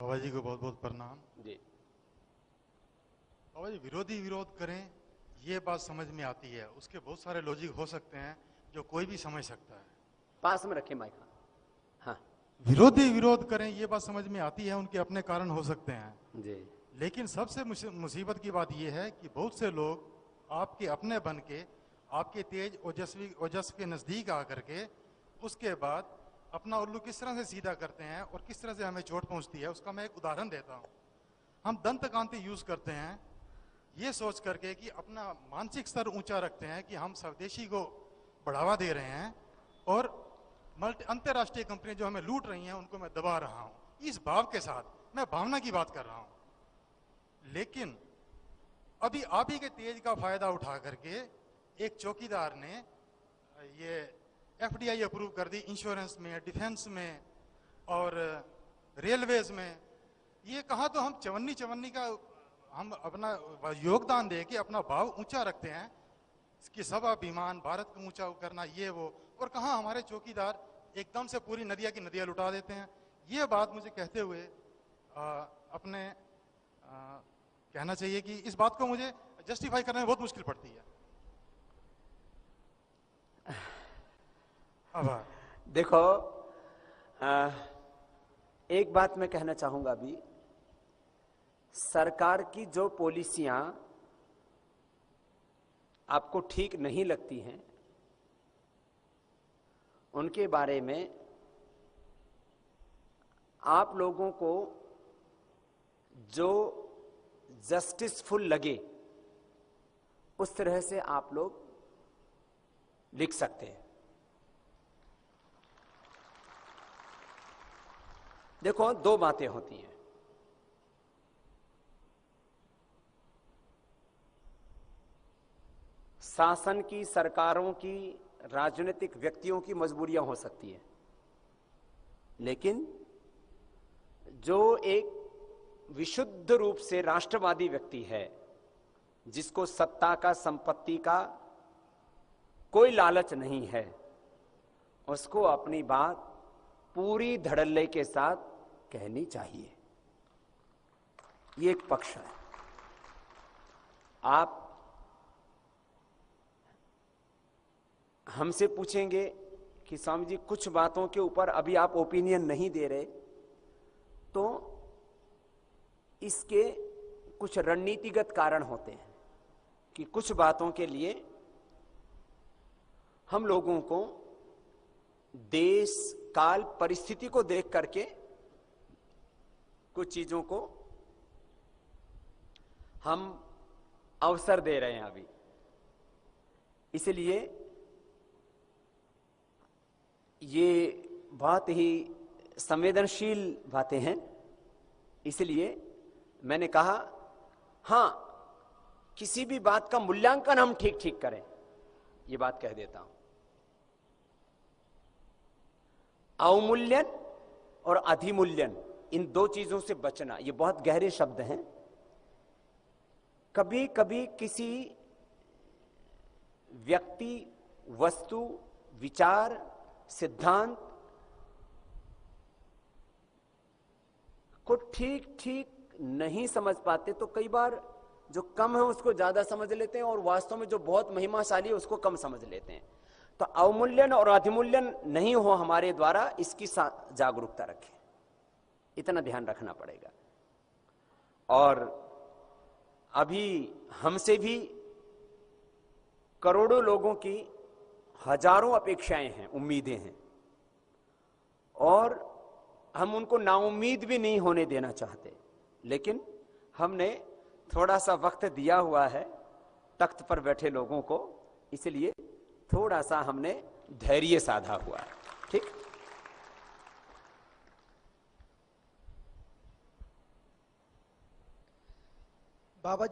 बाबा जी को बहुत बहुत प्रणाम जी। बाबा जी, विरोधी विरोध करें ये बात समझ में आती है, उसके बहुत सारे लॉजिक हो सकते हैं जो कोई भी समझ सकता है। पास में रखे माइक। हाँ विरोधी विरोध करें ये बात समझ में आती है, उनके अपने कारण हो सकते हैं। जी। लेकिन सबसे मुसीबत की बात यह है कि बहुत से लोग आपके अपने बन के आपके तेज ओजस्वी के नजदीक आकर के उसके बाद अपना उल्लू किस तरह से सीधा करते हैं और किस तरह से हमें चोट पहुंचती है, उसका मैं एक उदाहरण देता हूं। हम दंत कांति यूज करते हैं ये सोच करके कि अपना मानसिक स्तर ऊंचा रखते हैं कि हम स्वदेशी को बढ़ावा दे रहे हैं और अंतरराष्ट्रीय कंपनियां जो हमें लूट रही हैं उनको मैं दबा रहा हूं, इस भाव के साथ मैं भावना की बात कर रहा हूं। लेकिन अभी आप ही के तेज का फायदा उठा करके एक चौकीदार ने ये एफडीआई अप्रूव कर दी इंश्योरेंस में, डिफेंस में और रेलवेज में। ये कहा तो हम चवन्नी का हम अपना योगदान दे के अपना भाव ऊंचा रखते हैं कि सब अभिमान भारत को ऊंचा करना ये वो, और कहा हमारे चौकीदार एकदम से पूरी नदिया की नदियां लुटा देते हैं। ये बात मुझे कहते हुए अपने कहना चाहिए कि इस बात को मुझे जस्टिफाई करने में बहुत मुश्किल पड़ती है। आभार। देखो, एक बात मैं कहना चाहूंगा अभी, सरकार की जो पॉलिसियां आपको ठीक नहीं लगती हैं उनके बारे में आप लोगों को जो जस्टिसफुल लगे उस तरह से आप लोग लिख सकते हैं। देखो, दो बातें होती हैं। शासन की, सरकारों की, राजनीतिक व्यक्तियों की मजबूरियां हो सकती है, लेकिन जो एक विशुद्ध रूप से राष्ट्रवादी व्यक्ति है जिसको सत्ता का, संपत्ति का कोई लालच नहीं है, उसको अपनी बात पूरी धड़ल्ले के साथ कहनी चाहिए। ये एक पक्ष है। आप हमसे पूछेंगे कि स्वामी जी कुछ बातों के ऊपर अभी आप ओपिनियन नहीं दे रहे, तो इसके कुछ रणनीतिगत कारण होते हैं कि कुछ बातों के लिए हम लोगों को देश, काल, परिस्थिति को देख करके कुछ चीजों को हम अवसर दे रहे हैं अभी। इसलिए ये बहुत ही संवेदनशील बातें हैं। इसलिए मैंने कहा, हां, किसी भी बात का मूल्यांकन हम ठीक ठीक करें, ये बात कह देता हूं। अवमूल्यन और अधिमूल्यन, इन दो चीजों से बचना, ये बहुत गहरे शब्द हैं। कभी कभी किसी व्यक्ति, वस्तु, विचार, सिद्धांत को ठीक ठीक नहीं समझ पाते तो कई बार जो कम है उसको ज्यादा समझ लेते हैं और वास्तव में जो बहुत महिमाशाली है उसको कम समझ लेते हैं। तो अवमूल्यन और अधिमूल्यन नहीं हो हमारे द्वारा, इसकी जागरूकता रखें, इतना ध्यान रखना पड़ेगा। और अभी हमसे भी करोड़ों लोगों की हजारों अपेक्षाएं हैं, उम्मीदें हैं, और हम उनको नाउम्मीद भी नहीं होने देना चाहते। लेकिन हमने थोड़ा सा वक्त दिया हुआ है तख्त पर बैठे लोगों को, इसलिए थोड़ा सा हमने धैर्य साधा हुआ है। ठीक। बाबा